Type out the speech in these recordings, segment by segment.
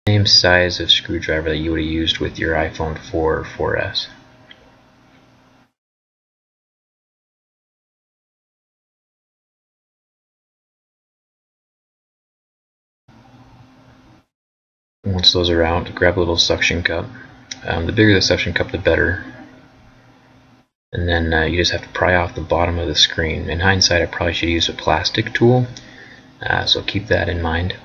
Same size of screwdriver that you would have used with your iPhone 4 or 4S. Once those are out, grab a little suction cup. The bigger the suction cup, the better. And then you just have to pry off the bottom of the screen. In hindsight, I probably should use a plastic tool, so keep that in mind.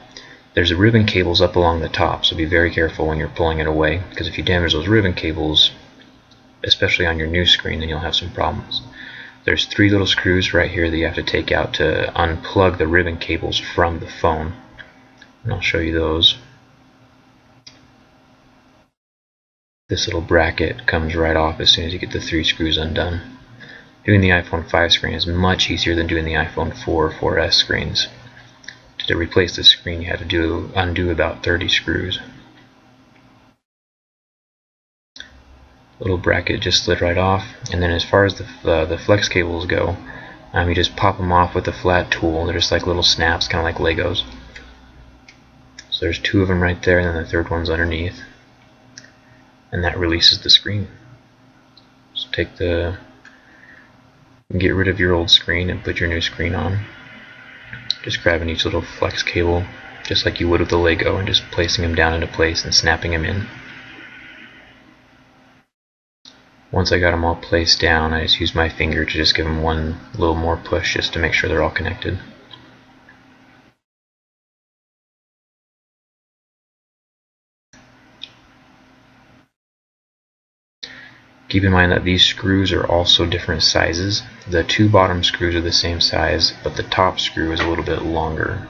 There's ribbon cables up along the top, so be very careful when you're pulling it away, because if you damage those ribbon cables, especially on your new screen, then you'll have some problems. There's 3 little screws right here that you have to take out to unplug the ribbon cables from the phone, and I'll show you those. This little bracket comes right off as soon as you get the 3 screws undone. Doing the iPhone 5 screen is much easier than doing the iPhone 4 or 4S screens. To replace the screen, you have to undo about 30 screws. Little bracket just slid right off, and then as far as the flex cables go, you just pop them off with a flat tool. They're just like little snaps, kind of like Legos. So there's 2 of them right there, and then the 3rd one's underneath. And that releases the screen. So get rid of your old screen and put your new screen on. Just grabbing each little flex cable, just like you would with a Lego, and just placing them down into place and snapping them in. Once I got them all placed down, I just used my finger to just give them one little more push just to make sure they're all connected. Keep in mind that these screws are also different sizes. The 2 bottom screws are the same size, but the top screw is a little bit longer.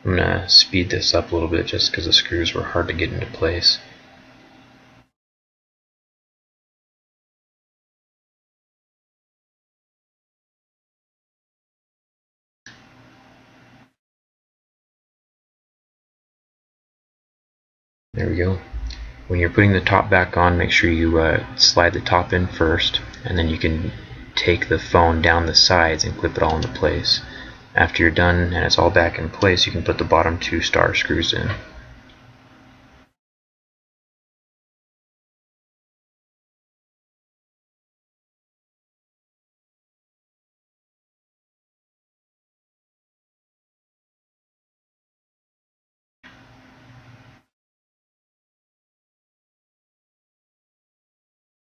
I'm going to speed this up a little bit just because the screws were hard to get into place. There we go. When you're putting the top back on, make sure you slide the top in first, and then you can take the phone down the sides and clip it all into place. After you're done and it's all back in place, you can put the bottom 2 star screws in.